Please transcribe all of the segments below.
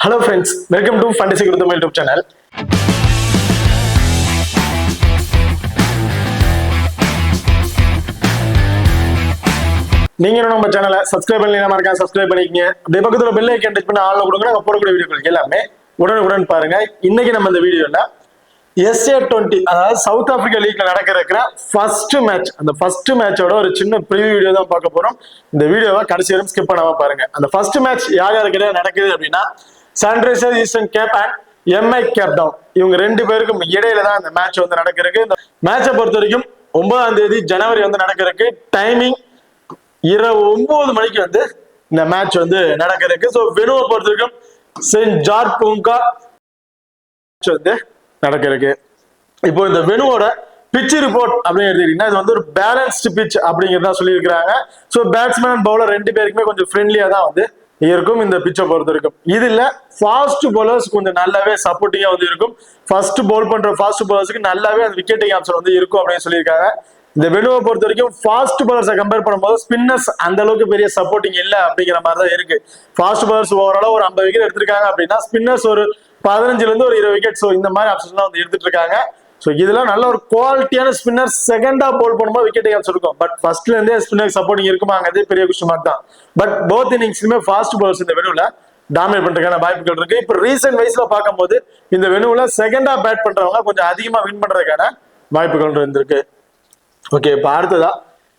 Hello friends, welcome to Fantasy Gurutham YouTube channel. நீங்க நம்ம சேனலை சப்ஸ்கிரைப் பண்ணலாம், மறக்காம சப்ஸ்கிரைப் பண்ணிக்கங்க. அப்படியே பக்கத்துல பெல் ஐகான் டச் பண்ணி ஆல்ல கொடுங்க. நாங்க போடக்கூடிய வீடியோக்கள் எல்லாமே உடனுக்குடன் பாருங்க. இன்னைக்கு நம்ம இந்த வீடியோல SA20 அதாவது சவுத் ஆப்பிரிக்கா லீக்ல நடக்கிற ஃபர்ஸ்ட் மேட்ச், அந்த ஃபர்ஸ்ட் மேட்சோட ஒரு சின்ன ப்ரிவியூ வீடியோ தான் பார்க்க போறோம். இந்த வீடியோவை கடைசி வரைக்கும் ஸ்கிப் பண்ணாம பாருங்க. அந்த ஃபர்ஸ்ட் மேட்ச் யார் யாருக்கு நடக்குது அப்படின்னா Sunrisers Eastern Cape and MI Cape Town, இவங்க ரெண்டு பேருக்கும் இடையில தான் இந்த மேட்ச் வந்து நடக்கிறதுக்கு. இந்த மேட்சை பொறுத்த வரைக்கும் 9ஆம் தேதி ஜனவரி வந்து நடக்கிறதுக்கு. டைமிங் இரவு 9 மணிக்கு வந்து இந்த மேட்ச் வந்து நடக்கிறதுக்கு. ஸோ வெனுவை பொறுத்த வரைக்கும் செயின்ட் ஜார்ஜ் பூங்கா வந்து நடக்கிறதுக்கு. இப்போ இந்த வெனுவோட பிச் ரிப்போர்ட் அப்படின்னு எடுத்துக்கிட்டீங்கன்னா இது வந்து ஒரு பேலன்ஸ்டு பிச் அப்படிங்கிறதா சொல்லியிருக்கிறாங்க. ஸோ பேட்ஸ்மேன் அண்ட் பவுலர் ரெண்டு பேருக்குமே கொஞ்சம் ஃப்ரெண்ட்லியா தான் வந்து இருக்கும் இந்த பிச்சை பொறுத்த இருக்கும். இதுல ஃபாஸ்ட் பவுலர்ஸ் கொஞ்சம் நல்லாவே சப்போர்ட்டிங்கா வந்து இருக்கும். ஃபர்ஸ்ட் பவுல் பண்ற ஃபாஸ்ட் பவுலர்ஸ்க்கு நல்லாவே அந்த விக்கெட்டிங் ஆப்ஷன் வந்து இருக்கும் அப்படின்னு சொல்லியிருக்காங்க. இந்த வெனுவை பொறுத்த வரைக்கும் ஃபாஸ்ட் பவுலர்ஸை கம்பேர் பண்ணும்போது ஸ்பின்னர்ஸ் அந்த அளவுக்கு பெரிய சப்போர்ட்டிங் இல்லை அப்படிங்கிற மாதிரி தான் இருக்கு. ஃபாஸ்ட் பவுலர்ஸ் ஓவராலா ஒரு 50 விக்கெட் எடுத்திருக்காங்க அப்படின்னா ஸ்பின்னர்ஸ் ஒரு 15ல இருந்து ஒரு 20 விக்கெட். ஸோ இந்த மாதிரி ஆப்ஷன்லாம் வந்து எடுத்துட்டு இருக்காங்க. ஸோ இதெல்லாம் நல்ல ஒரு குவாலிட்டியான ஸ்பின்னர் செகண்டா போல் பண்ணும்போது விக்கெட் ஆப்ஷன் இருக்கும். பட் ஃபர்ஸ்ட்ல இருந்தே ஸ்பின்னர் சப்போர்ட்டிங் இருக்குமாங்கிறது பெரிய விஷயமா தான். பட் போத் இன்னிங்ஸ்லுமே ஃபாஸ்ட் பவுலர்ஸ் இந்த வெனுவில் டாமினேட் பண்றதுக்கான வாய்ப்புகள் இருக்கு. இப்போ ரீசெண்ட் வைஸ்ல பார்க்கும்போது இந்த வெனுவில் செகண்டா பேட் பண்றவங்க கொஞ்சம் அதிகமா வின் பண்றதுக்கான வாய்ப்புகள் இருந்திருக்கு. ஓகே, இப்போ அடுத்ததா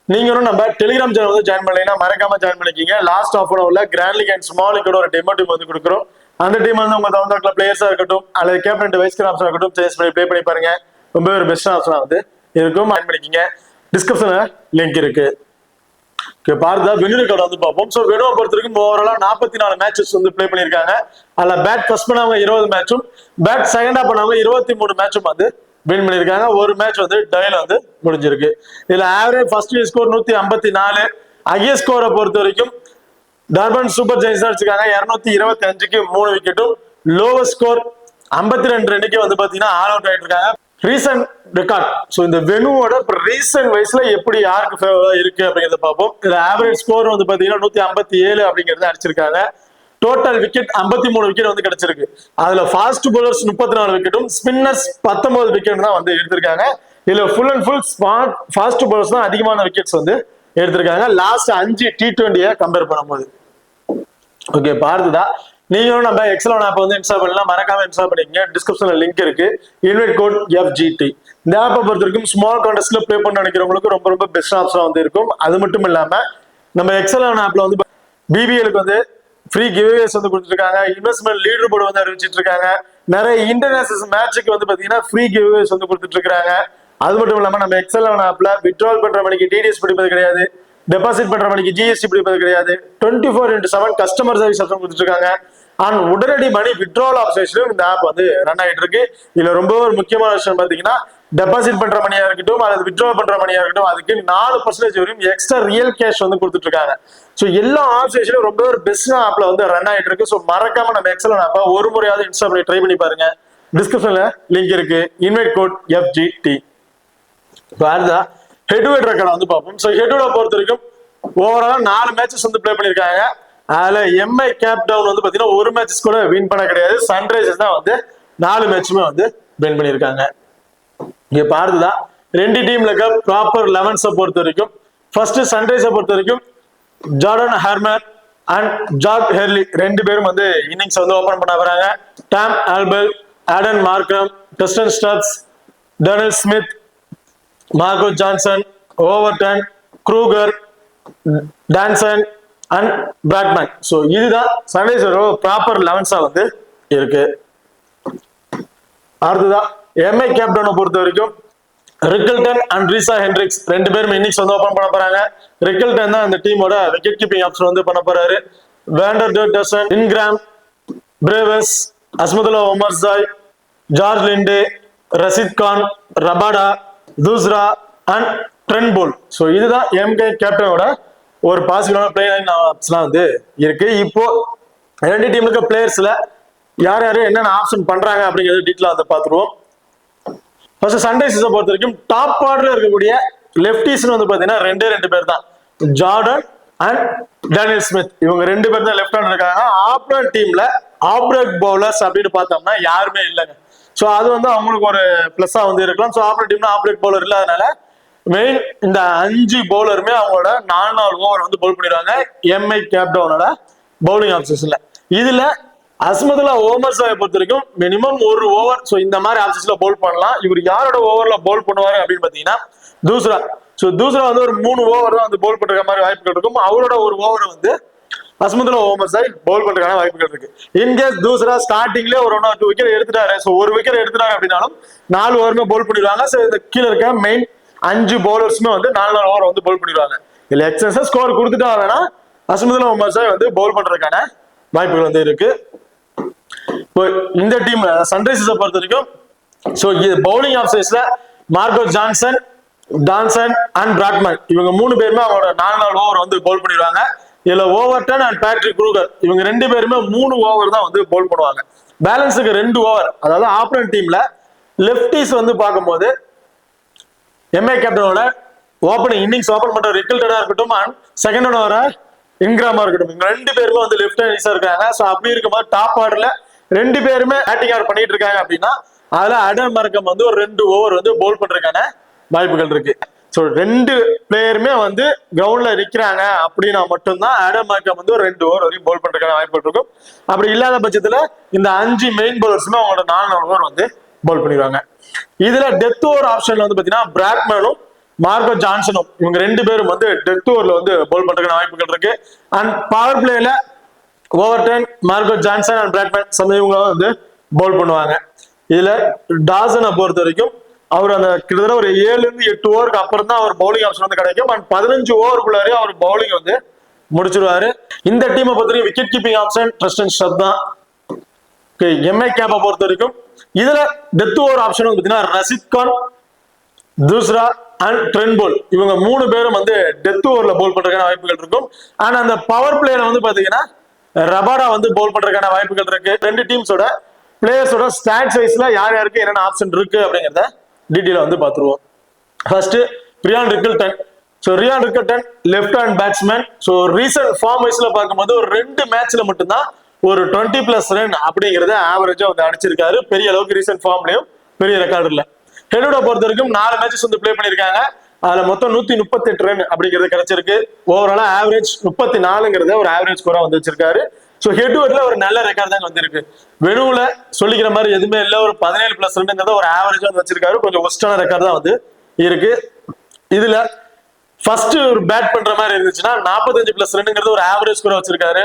நீங்களும் நம்ம டெலிகிராம் சேனல் வந்து ஜாயின் பண்ணீங்கன்னா மறக்காம ஜாயின் பண்ணிக்கிங்க. லாஸ்ட் ஆஃப் உள்ள கிராண்ட் லீக் அண்ட் ஸ்மால் லீக்கோட ஒரு டெமோ டீம் வந்து கொடுக்குறோம். அந்த டீம் வந்து உங்க தகுந்த பிளேயர்ஸா இருக்கட்டும் அல்லது கேப்டன் வைஸ் கேப்டன் இருக்கட்டும் சேஞ்ச் பண்ணி ப்ளே பண்ணி பாருங்க. ரொம்பவே ஒரு பெஸ்ட் ஆப்ஷனா வந்து இருக்கும். ஜாயின் பண்ணிக்கிங்க. டிஸ்கிரிப்ஷன்ல லிங்க் இருக்கு. பார்த்தா வெனு ரெக்கார்ட் வந்து பார்ப்போம். ஸோ வெனுவை பொறுத்த வரைக்கும் ஓவராலா 44 மேட்சஸ் வந்து பிளே பண்ணியிருக்காங்க. அதுல பேட் ஃபர்ஸ்ட் பண்ணவங்க 20 மேட்சும் பேட் செகண்டா பண்ணவங்க 23 மேட்சும் வந்து வின் பண்ணியிருக்காங்க. ஒரு மேட்ச் வந்து டயல் வந்து முடிஞ்சிருக்கு. இதுல ஆவரேஜ் ஃபர்ஸ்ட் ஸ்கோர் 154. ஹையஸ்ட் ஸ்கோரை பொறுத்த வரைக்கும் டர்பன் சூப்பர் ஜெயின்ஸ் தான் வச்சிருக்காங்க. 225க்கு 3 விக்கெட்டும். லோவஸ்ட் ஸ்கோர் 52 ரன்னுக்கு வந்து பாத்தீங்கன்னா ஆல் அவுட் ஆயிட்டு இருக்காங்க. ரீசன்ட் ரெக்கார்ட், ஸோ இந்த வெனுவோட ரீசன்ட் வைஸ்ல எப்படி யாருக்கு ஃபேவரா இருக்கு அப்படிங்கிறத பார்ப்போம். இதுல ஆவரேஜ் ஸ்கோர் வந்து பாத்தீங்கன்னா 157 அப்படிங்கறத அடிச்சிருக்காங்க. டோட்டல் விக்கெட் 53 விக்கெட் வந்து கிடைச்சிருக்கு. அதுல ஃபாஸ்ட் பவுலர்ஸ் 34 விக்கெட்டும் ஸ்பின்னர்ஸ் 19 விக்கெட் தான் வந்து எடுத்திருக்காங்க. இதுல full and full fast bowlers தான் அதிகமான விக்கெட்ஸ் வந்து எடுத்திருக்காங்க லாஸ்ட் 5 T20 கம்பேர் பண்ணும்போது. ஓகே, பார்த்ததா நீங்களும் நம்ம எக்ஸல் ஆப் வந்து இன்ஸ்டால் பண்ணலாம். மறக்காம இன்ஸ்டால் பண்ணிக்கங்க. டிஸ்கிரிப்ஷன்ல லிங்க் இருக்கு. Invite code FGT. இந்த ஆப்பை பொறுத்த வரைக்கும் ஸ்மால் கான்டெஸ்ட்ல ப்ளே பண்ண நினைக்கிறவங்களுக்கு ரொம்ப ரொம்ப பெஸ்ட் ஆப்ஷனா வந்து இருக்கும். அது மட்டும் இல்லாம நம்ம எக்ஸல் ஆப்ல வந்து BBLக்கு வந்து ஃப்ரீ கிவ்அவேஸ் வந்து கொடுத்துருக்காங்க. இன்வெஸ்ட்மெண்ட் லீடர் போர்டு வந்து அறிவிச்சிட்டு இருக்காங்க. நிறைய இன்டர்நேஷனல் மேட்சுக்கு வந்து பாத்தீங்கன்னா ஃப்ரீ கிவ்அவேஸ் வந்து கொடுத்துட்டு இருக்காங்க. அது மட்டும் இல்லாம நம்ம எக்ஸல் ஆப்ல வித்ட்ரால் பண்ற மணிக்கு TDS பிடிப்பது கிடையாது, டெபாசிட் பண்ற மணிக்கு GST பிடிப்பது கிடையாது. 24/7 கஸ்டமர் சர்வீஸ் ஆப்ஷன் கொடுத்துட்டு இருக்காங்க. அண்ட் உடனடி மணி வித்ட்ரால் ஆப்ஷன்ஸ்லயும் இந்த ஆப் வந்து ரன் ஆகிட்டு இருக்கு. இதுல ரொம்ப ஒரு முக்கியமான விஷயம் பாத்தீங்கன்னா டெபாசிட் பண்ற மணியா இருக்கட்டும் அல்லது வித்ட்ரால் பண்ற மணியா இருக்கட்டும் அதுக்கு 4% வரையும் எக்ஸ்ட்ரா ரியல் கேஷ் வந்து கொடுத்துட்டு இருக்காங்க. ஸோ எல்லா ஆப்ஷன்ஸ்லயும் ரொம்ப ஒரு பெஸ்ட் ஆப்ல வந்து ரன் ஆகிட்டு இருக்கு. ஸோ மறக்காம நம்ம எக்ஸல் ஆப்பை ஒரு முறையாவது இன்ஸ்டால் பண்ணி ட்ரை பண்ணி பாருங்க. டிஸ்கிரிப்ஷன்ல லிங்க் இருக்கு. Invite code FGT. அடுத்தா ஹெட் டு ஹெட் ரெக்கார்ட் வந்து பார்ப்போம். ஸோ ஹெட் டு ஹெட் பொறுத்த வரைக்கும் ஓவராலா 4 மேட்சஸ் வந்து பிளே பண்ணிருக்காங்க. அதுல MI கேப் டவுன் வந்து பாத்தீங்கன்னா ஒரு மேட்சஸ் கூட வின் பண்ண கிடையாது. சன்ரைசர்ஸ் தான் வந்து 4 மேட்சுமே வந்து வின் பண்ணிருக்காங்க. இங்க பார்த்ததா ரெண்டு டீம்ல இருக்க ப்ராப்பர் 11 பொறுத்த வரைக்கும் ஃபர்ஸ்ட் சன்ரைசர் பொறுத்த வரைக்கும் Jordan Hermann and Jack Hurley ரெண்டு பேரும் வந்து இன்னிங்ஸ் வந்து ஓபன் பண்ண வராங்க. Tom Abell, Aiden Markram, Tristan Stubbs, Donald Smith, Marco Jansen, Overton, Kruger, Dawson and Baartman. So இதுதான் சன்ரைசரோட ப்ராப்பர் 11 வந்து இருக்கு. அடுத்ததான் MI கேப்டனை பொறுத்த வரைக்கும் ரிக்கல்டன் அண்ட் ரீசா ஹென்ட்ரிக்ஸ் ரெண்டு பேரும் இன்னிங்ஸ் வந்து ஓபன் பண்ண போறாங்க. ரிக்கல்டன் தான் இந்த டீமோட விக்கெட் கீப்பிங் ஆப்ஷன் வந்து பண்ண போறாரு. Van der Dussen, Ingram, Brevis, Azmatullah Omarzai, George Linde, Rashid Khan, Rabada, Thushara and Trent Boult. So இதுதான் MI கேப்டனோட ஒரு பாசிபிளான பிளேயிங் ஆப்ஷன்லாம் வந்து இருக்கு. இப்போ ரெண்டு டீமுக்கு பிளேயர்ஸ்ல யார் யாரு என்னென்ன ஆப்ஷன் பண்றாங்க அப்படிங்கிறது டீட்டெயிலா வந்து பார்த்துருவோம். ஃபர்ஸ்ட் சன்ரைசர்ஸை பொறுத்த வரைக்கும் டாப் ஆர்டர்ல இருக்கக்கூடிய லெப்டிஸ்னு வந்து பாத்தீங்கன்னா ரெண்டு பேர் தான், ஜார்டன் அண்ட் டேனியல் ஸ்மித். இவங்க ரெண்டு பேர் தான் லெஃப்ட் ஹேண்ட் இருக்காங்க. ஆப்னர் டீம்ல ஆஃப் பிரேக் பவுலர்ஸ் அப்படின்னு பார்த்தோம்னா யாருமே இல்லைங்க. ஸோ அது வந்து அவங்களுக்கு ஒரு பிளஸ்ஸா வந்து இருக்கலாம். ஸோ ஆப்ரேட் டீம்னா ஆஃப் பிரேக் பவுலர் இல்லாதனால மெயின் இந்த 5 பவுலருமே அவங்களோட 4 ஓவர் வந்து பவுல் பண்ணிடுவாங்க எம்ஐ கேப்டவுனோட பவுலிங் ஆப்ஷன்ஸ்ல. இதுல அஸ்மதுல்லா ஓமர் சாயை பொறுத்த வரைக்கும் மினிமம் ஒரு ஓவர் ஸோ இந்த மாதிரி ஆப்ஷன்ஸ்ல பவுல் பண்ணலாம். இவர் யாரோட ஓவர்ல பவுல் பண்ணுவாரு அப்படின்னு பாத்தீங்கன்னா தூசரா. ஸோ தூசரா வந்து ஒரு 3 ஓவர் தான் வந்து பவுல் பண்ற மாதிரி வாய்ப்புகள் இருக்கும். அவரோட ஒரு ஓவர் வந்து அஸ்மதுல்லா ஓமர் சாய் பவுல் பண்றதுக்கான வாய்ப்புகள் இருக்கு. இன்கேஸ் தூசரா ஸ்டார்டிங்லேயே ஒரு 1 or 2 விக்கெட் எடுத்துட்டாரு, ஸோ ஒரு விக்கெட் எடுத்துட்டாரு அப்படின்னாலும் 4 ஓவருமே பவுல் பண்ணிடுவாங்க. ஸோ இந்த கீழே இருக்க மெயின் 5 பவுலர்ஸுமே வந்து 4 ஓவர் வந்து பவுல் பண்ணிடுவாங்க. இல்ல எக்ஸஸா ஸ்கோர் கொடுத்துட்டா வேணா அஸ்மதுல்லா ஓமர் சாய் வந்து பவுல் பண்றதுக்கான வாய்ப்புகள் வந்து இருக்கு. இப்போ இந்த டீம் சன்ரைசர்ஸை பொறுத்த வரைக்கும் ஸோ பவுலிங் ஆப்ஷன்ஸ்ல மார்கோ டான்சன் அண்ட் பிராட்மன் இவங்க 3 பேருமே அவங்களோட 4 ஓவர் வந்து பவுல் பண்ணிடுவாங்க. இதுல ஓவர்டன் அண்ட் பேட்ரிக் க்ரூகர் இவங்க 2 பேருமே 3 ஓவர் தான் வந்து பவுல் பண்ணுவாங்க. பேலன்ஸுக்கு 2 ஓவர். அதாவது ஆப்பரன் டீம்ல லெப்டிஸ் வந்து பார்க்கும்போது எம்ஐ கேப்டனோட ஓப்பனிங் இன்னிங்ஸ் ஓபன் பண்ற ரிக்கல்டனா இருக்கட்டும் அண்ட் செகண்ட் ஓவர இன்கிராமா இருக்கட்டும், இவங்க 2 பேருமே வந்து லெஃப்ட் ஹேண்டர்ஸா இருக்காங்க. ஸோ அப்படி இருக்கும்போது டாப் ஆர்டர்ல 2 பேருமே பேட்டிங் ஆர்டர் பண்ணிட்டு இருக்காங்க அப்படின்னா அதுல அடன் மரக்கம் வந்து ஒரு 2 ஓவர் வந்து பவுல் பண்றதுக்கான வாய்ப்புகள் இருக்கு. ஸோ 2 பிளேயருமே வந்து கிரவுண்ட்ல நிக்கிறாங்க அப்படின்னா மட்டும்தான் அடன் மரக்கம் வந்து ஒரு 2 ஓவர் வரைக்கும் பவுல் பண்றதுக்கான வாய்ப்புகள் இருக்கும். அப்படி இல்லாத பட்சத்துல இந்த 5 மெயின் பவுலர்ஸுமே அவங்களோட 4 ஓவர் வந்து பவுல் பண்ணிடுவாங்க. இதுல டெத் ஓவர் ஆப்ஷன்ல வந்து பாத்தீங்கன்னா பிராட்மேனும் மார்கோ ஜான்சனும் இவங்க 2 பேரும் வந்து டெத் ஓவர்ல வந்து பவுல் பண்றதுக்கான வாய்ப்புகள் இருக்கு. அண்ட் பவர் பிளேல Overton Marco Jansen and Baartman இவங்க வந்து பவுல் பண்ணுவாங்க. இதுல டாசனை பொறுத்த வரைக்கும் அவர் அந்த கிட்டத்தட்ட ஒரு 7 to 8 ஓவருக்கு அப்புறம் தான் அவர் பவுலிங் ஆப்ஷன் வந்து கிடைக்கும். அண்ட் 15 ஓவருக்குள்ளாரே அவர் பவுலிங் வந்து முடிச்சிருவாரு. இந்த டீமை பொறுத்த வரைக்கும் விக்கெட் கீப்பிங் ஆப்ஷன் ட்ரஸ்டன் ஷப் தான். எம்ஐ கேப்பை பொறுத்த வரைக்கும் இதுல டெத் ஓவர் ஆப்ஷன் வந்து பாத்தீங்கன்னா ரஷித் கான், தூசரா அண்ட் ட்ரென்போல் இவங்க 3 பேரும் வந்து டெத் ஓவர்ல பவுல் பண்றதுக்கான வாய்ப்புகள் இருக்கும். ஆனா அந்த பவர் பிளேயர் வந்து பாத்தீங்கன்னா ரபாடா வந்து பவுல் பண்றதுக்கான வாய்ப்புகள் இருக்கு. 2 டீம்ஸோட பிளேயர்ஸோட ஸ்டாட்ஸ் வைஸ்ல யார் யாருக்கு என்னென்ன ஆப்ஷன் இருக்கு அப்படிங்கறத டீட்டெயிலா வந்து பாத்துருவோம். First Ryan Rickelton. So Ryan Rickelton left hand batsman. So recent form வைஸ்ல பார்க்கும்போது ஒரு 2 மேட்ச்ல மட்டும்தான் ஒரு 20+ ரன் அப்படிங்கறத ஆவரேஜா வந்து அடிச்சிருக்காரு. பெரிய அளவுக்கு ரீசன்ட் ஃபார்ம்லயும் பெரிய ரெக்கார்டு இல்ல. ஹெடோட பொறுத்த வரைக்கும் 4 மேட்சஸ் வந்து பிளே பண்ணிருக்காங்க. அதுல மொத்தம் 138 ரன் அப்படிங்கிறது கிடைச்சிருக்கு. ஓவராலா ஆவரேஜ் 34ங்கிறத ஒரு ஆவரேஜ் ஸ்கோரா வந்து வச்சிருக்காரு. ஸோ ஹெட்வர்ட்ல ஒரு நல்ல ரெக்கார்ட் தான் வந்திருக்கு. வெனுவுல சொல்லிக்கிற மாதிரி எதுவுமே இல்லை. ஒரு 17+ ரன்ங்கிறத ஒரு ஆவரேஜா வந்து வச்சிருக்காரு. கொஞ்சம் ஒஸ்டான ரெக்கார்ட் தான் வந்து இருக்கு. இதுல ஃபர்ஸ்ட் ஒரு பேட் பண்ற மாதிரி இருந்துச்சுன்னா 45+ ரன்ங்கிறது ஒரு ஆவரேஜ் ஸ்கோரா வச்சிருக்காரு.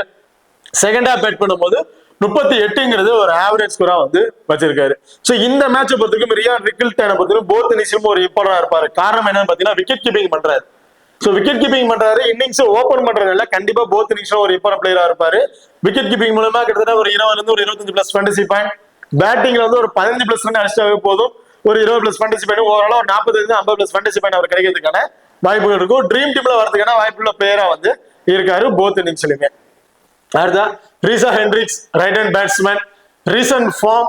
செகண்டா பேட் பண்ணும்போது 38ங்கிறது ஒரு ஆவரேஜ் ஸ்கோரா வந்து வச்சிருக்காரு. சோ இந்த மேட்சை பொறுத்தவரைக்கும் ரியான் ரிக்கல்டனை பொறுத்தவரைக்கும் போத் இன்னிங்ஸும் ஒரு இம்பார்ட்டன்டா இருப்பாரு. காரணம் என்னன்னு பாத்தீங்கன்னா விக்கெட் கீப்பிங் பண்றாரு. சோ விக்கெட் கீப்பிங் பண்றாரு, இன்னிங்ஸ் ஓபன் பண்றதுனால கண்டிப்பா போத் இன்னிங்ஸும் ஒரு இம்பார்ட்டன்ட் பிளேயரா இருப்பாரு. விக்கெட் கீப்பிங் மூலமா கிட்டத்தட்ட ஒரு 20 to 25+ ஃபேண்டசி பாயிண்ட், பேட்டிங்ல வந்து ஒரு 15+ ரன் அடிச்சாவே போதும். ஒரு 20+ ஃபேண்டசி பாயிண்ட், ஓவராலா ஒரு 45 to 50+ ஃபேண்டசி பாயிண்ட் அவர் கிடைக்கிறதுக்கான வாய்ப்புகள் இருக்கும். ட்ரீம் டீம்ல வரதுக்கான வாய்ப்புள்ள பிளேயரா வந்து இருக்காரு போத் இன்னிங்ஸ்லயுமே. அடுத்தா Reeza Hendricks, right hand batsman. Recent form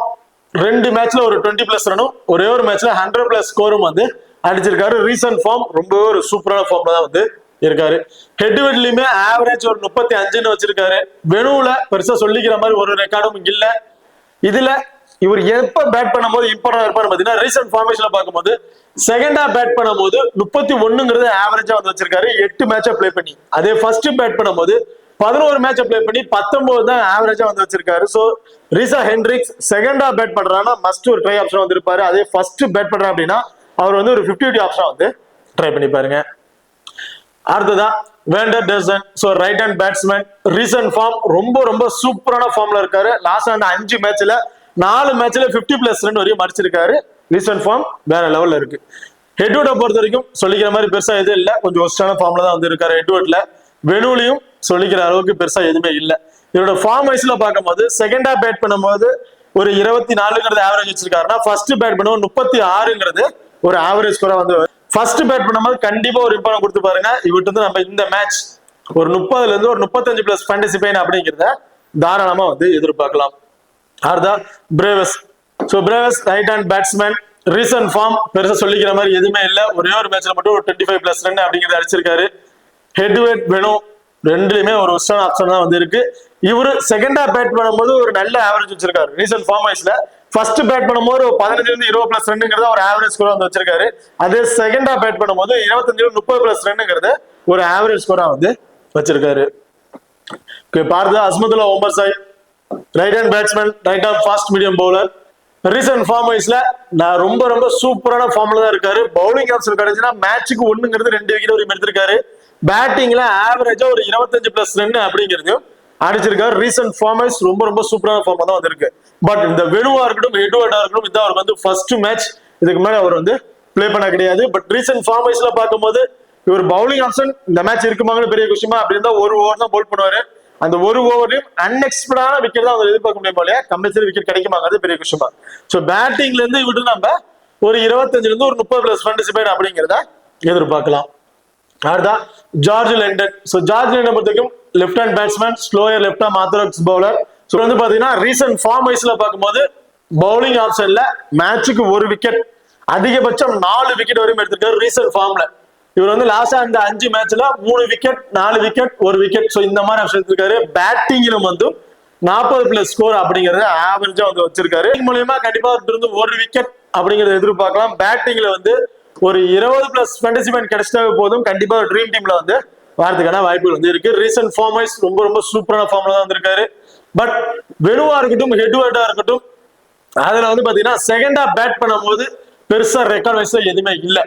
2 மேட்ச்ல ஒரு 20+ ரனும் ஒரே ஒரு மேட்ச்ல 100+ ஸ்கோரும் வந்து அடிச்சிருக்காரு. ரீசன்ட் ஃபார்ம் ரொம்ப ஒரு சூப்பரான ஃபார்ம்ல தான் வந்து இருக்காரு. ஹெட்வர்ட்லயுமே ஆவரேஜ் ஒரு 35ன்னு வச்சிருக்காரு. வெனுவுல பெருசா சொல்லிக்கிற மாதிரி ஒரு ரெக்கார்டும் இல்ல. இதுல இவர் எப்ப பேட் பண்ணும்போது இம்பார்ட்டன்ட் இருப்பாரு பாத்தீங்கன்னா ரீசன்ட் ஃபார்மேஷன்ல பார்க்கும்போது செகண்டா பேட் பண்ணும்போது 31ங்கிறது ஆவரேஜா வந்து வச்சிருக்காரு 8 மேட்சா பிளே பண்ணி. அதே ஃபர்ஸ்ட் பேட் பண்ணும்போது 11 மேட்ச பிளே பண்ணி 19 தான் ஆவரேஜா வந்து வச்சிருக்காரு. சோ ரீசா ஹென்ட்ரிக்ஸ் செகண்டா பேட் பண்றாங்கன்னா மஸ்ட் ஒரு ட்ரை ஆப்ஷன் வந்து இருப்பாரு. அதே ஃபர்ஸ்ட் பேட் பண்றா அப்படின்னா அவர் வந்து ஒரு 50-50 ஆப்ஷன் வந்து ட்ரை பண்ணி பாருங்க. அடுத்ததா van der Dussen. So right hand batsman. Recent form ரொம்ப ரொம்ப சூப்பரான ஃபார்ம்ல இருக்காரு. லாஸ்ட் 5 மேட்ச்ல 4 மேட்ச்ல 50+ ரன் வரையும் அடிச்சிருக்காரு. ரீசன்ட் ஃபார்ம் வேற லெவல்ல இருக்கு. ஹெட்வர்ட பொறுத்த வரைக்கும் சொல்லிக்கிற மாதிரி பெருசா எதுவும் இல்ல, கொஞ்சம் ஒஸ்டான ஃபார்ம்ல தான் வந்து இருக்காரு ஹெட்வர்ட்ல. வெனுலையும் சொல்லிக்கிற அளவுக்கு பெருசா எதுவுமே இல்ல. இவரோட ஃபார்ம் வைஸ்ல பார்க்கும்போது செகண்டா பேட் பண்ணும்போது ஒரு 24ங்கிறது ஆவரேஜ் வச்சிருக்காருன்னா ஃபர்ஸ்ட் பேட் பண்ணும்போது 36ங்கிறது ஒரு ஆவரேஜ் ஸ்கோரா வந்து ஃபர்ஸ்ட் பேட் பண்ணும்போது கண்டிப்பா ஒரு இம்பார்ட்டன் கொடுத்து பாருங்க. இவர்கிட்ட வந்து நம்ம இந்த மேட்ச் ஒரு 30ல இருந்து ஒரு 35+ ஃபேண்டசி பாயிண்ட் அப்படிங்கிறத தாராளமா வந்து எதிர்பார்க்கலாம். அடுத்தா Brevis. So Brevis right hand batsman. Recent form பெருசா சொல்லிக்கிற மாதிரி எதுவுமே இல்ல. ஒரே ஒரு மேட்ச்ல மட்டும் ஒரு 25+ ரன் அப்படிங்கிறத அடிச்சிருக்காரு. ஹெட்வர்ட் வெனு ரெண்டுலயுமே ஒரு ஒஸ்டான ஆப்ஷன் தான் வந்து இருக்கு. இவரு செகண்டா பேட் பண்ணும்போது ஒரு நல்ல ஆவரேஜ் வச்சிருக்காரு ரீசன்ட் ஃபார்ம் வைஸ்ல. ஃபர்ஸ்ட் பேட் பண்ணும்போது 15-20 பிளஸ் ரன்னுங்கிறத ஒரு ஆவரேஜ் ஸ்கோரா வந்து வச்சிருக்காரு. அதே செகண்டா பேட் பண்ணும்போது 25-30 பிளஸ் ரன்னுங்கிறது ஒரு ஆவரேஜ் ஸ்கோரா வந்து வச்சிருக்காரு. பார்த்தா Azmatullah Omarzai right hand batsman, right arm fast medium bowler. Recent form வைஸ்ல நான் ரொம்ப சூப்பரான ஃபார்ம்ல தான் இருக்காரு. பவுலிங் ஆப்ஷன் கிடைச்சுன்னா மேட்சுக்கு 1ங்கிறது 2 விக்கெட் வரைக்கும் எடுத்திருக்காரு. பேட்டிங்ல ஆவரேஜா ஒரு 25 பிளஸ் ரன் அப்படிங்கிறது அடிச்சிருக்காரு. ரீசன்ட் ஃபார்ம் வைஸ் ரொம்ப சூப்பரான ஃபார்ம் தான் வந்திருக்கு. பட் இந்த வெனுவா இருக்கட்டும் எட்வர்டா இருக்கட்டும் இதான் அவருக்கு வந்து ஃபர்ஸ்ட் மேட்ச். இதுக்கு மேலே அவர் வந்து பிளே பண்ண கிடையாது. பட் ரீசன்ட் ஃபார்ம் வைஸ்ல பார்க்கும்போது இவர் பவுலிங் ஆப்ஷன் இந்த மேட்ச் இருக்குமாங்கன்னு பெரிய விஷயமா அப்படி இருந்தா ஒரு ஓவர் தான் போல் பண்ணுவாரு. அந்த ஒரு ஓவர்லயும் அன்எக்ஸ்பெக்டான விக்கெட் தான் அவங்க எதிர்பார்க்க முடியும் போலயே. கம்பல்சரி விக்கெட் கிடைக்குமாங்கிறது பெரிய விஷயமா. ஸோ பேட்டிங்ல இருந்து இவரு நம்ம ஒரு 25-30 பிளஸ் பார்ட்டிசிபேட் அப்படிங்கிறத எதிர்பார்க்கலாம். அடுத்ததான் George London. So George London பொறுத்தவரைக்கும் left hand batsman, slower left arm orthodox bowler. So வந்து பாத்தீங்கன்னா ரீசன்ட் ஃபார்ம் வைஸ்ல பார்க்கும்போது பவுலிங் ஆப்ஷன்ல மேட்சுக்கு 1 விக்கெட், அதிகபட்சம் 4 விக்கெட் வரையும் எடுத்திருக்காரு ரீசன்ட் ஃபார்ம்ல. இவர் வந்து லாஸ்டா இந்த 5 மேட்ச்ல 3 விக்கெட், 4 விக்கெட், 1 விக்கெட். ஸோ இந்த மாதிரி ஆப்ஷன் எடுத்திருக்காரு. பேட்டிங்கிலும் வந்து 40 பிளஸ் ஸ்கோர் அப்படிங்கறத ஆவரேஜா வந்து வச்சிருக்காரு. மூலமா கண்டிப்பா இருந்து 1 விக்கெட் அப்படிங்கறத எதிர்பார்க்கலாம். பேட்டிங்ல வந்து ஒரு 20 பிளஸ் பார்ட்டிசிபேட் கிடைச்சிட்டாவே போதும். கண்டிப்பா ட்ரீம் டீம்ல வந்து வரதுக்கான வாய்ப்புகள் வந்து இருக்கு. ரீசன்ட் ஃபார்ம் வைஸ் ரொம்ப சூப்பரான ஃபார்ம்ல தான் வந்திருக்காரு. பட் வெனுவா இருக்கட்டும் ஹெட்வர்டா இருக்கட்டும் அதுல வந்து பாத்தீங்கன்னா செகண்டா பேட் பண்ணும்போது பெருசா ரெக்கார்ட் வைஸ்ல எதுவுமே இல்ல.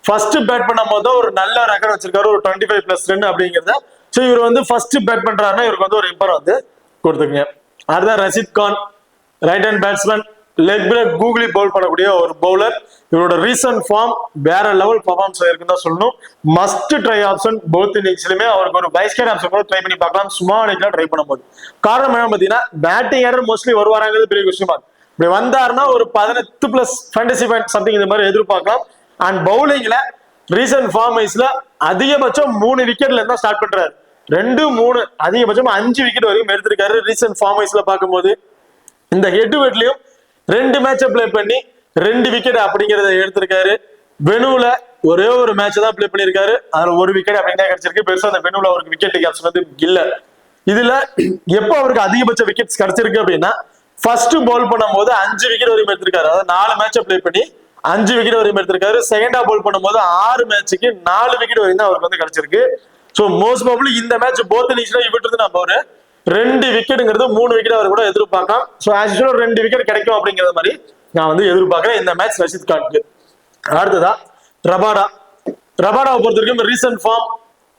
ஃபர்ஸ்ட் பேட் பண்ணும் போது ஒரு நல்ல ரெக்கார்ட் வச்சிருக்காரு, ஒரு 25 பிளஸ் ரன் அப்படிங்கிறத. ஸோ இவர் வந்து ஃபர்ஸ்ட் பேட் பண்றாருன்னா இவருக்கு வந்து ஒரு இம்பர் வந்து கொடுத்துருங்க. அதுதான் Rashid Khan, right hand batsman, leg break googly bowl பண்ணக்கூடிய ஒரு பவுலர். இவரோட ரீசன்ட் ஃபார்ம் வேற லெவல் பர்ஃபார்மன்ஸ் இருக்குன்னு தான் சொல்லணும். மஸ்ட் ட்ரை ஆப்ஷன் போத் இன்னிங்ஸ்லயுமே. அவருக்கு ஒரு வைஸ்கேட் ஆப்ஷன் கூட ட்ரை பண்ணி பார்க்கலாம் சும்மா அன்னைக்கு ட்ரை பண்ணும்போது. காரணம் என்ன பாத்தீங்கன்னா பேட்டிங் ஆர்டர் மோஸ்ட்லி வருவாங்கிறது பெரிய விஷயமா. இப்படி வந்தாருன்னா ஒரு 18 பிளஸ் பார்ட்டிசிபேட் சம்திங் இந்த மாதிரி எதிர்பார்க்கலாம். அண்ட் பவுலிங்ல ரீசன்ட் ஃபார்ம் வைஸ்ல அதிகபட்சம் 3 விக்கெட்ல இருந்தா ஸ்டார்ட் பண்றாரு. 2-3 அதிகபட்சம் 5 விக்கெட் வரைக்கும் எடுத்திருக்காரு ரீசன்ட் ஃபார்ம் வைஸ்ல பார்க்கும்போது. இந்த ஹெட்வர்ட்லயும் 2 மேட்சை பிளே பண்ணி 2 விக்கெட் அப்படிங்கறத எடுத்திருக்காரு. வெனுல ஒரே ஒரு மேட்ச் தான் பிளே பண்ணிருக்காரு, அதுல 1 விக்கெட் அப்படின்னா கிடைச்சிருக்கு. பெருசா அந்த வெனுல அவருக்கு விக்கெட் ஆப்ஷன் வந்து இல்ல. இதுல எப்ப அவருக்கு அதிகபட்ச விக்கெட்ஸ் கிடைச்சிருக்கு அப்படின்னா ஃபர்ஸ்ட் பவுல் பண்ணும் போது 5 விக்கெட் வரைக்கும் எடுத்திருக்காரு. அதாவது 4 மேட்சை பிளே பண்ணி 5 விக்கெட் வரைக்கும் எடுத்திருக்காரு. செகண்டா பவுல் பண்ணும்போது 6 மேட்சுக்கு 4 விக்கெட் வரைக்கும் தான் அவருக்கு வந்து கிடைச்சிருக்கு. ஸோ மோஸ்ட் ப்ராபபிலி இந்த மேட்ச் போத் இன்னிங்ஸ்ல இவருக்கு நம்ம ஒரு 2 விக்கெட்டுங்கிறது 3 விக்கெட் அவர் கூட எதிர்பார்க்கலாம். ஸோ ஆஸ் யூசுவல் 2 விக்கெட் கிடைக்கும் அப்படிங்கிற மாதிரி நான் வந்து எதிர்பார்க்கிறேன் இந்த மேட்ச் ரஷீத் கானுக்கு. அடுத்ததா ரபாடாவை பொறுத்த வரைக்கும் ரீசன்ட் ஃபார்ம்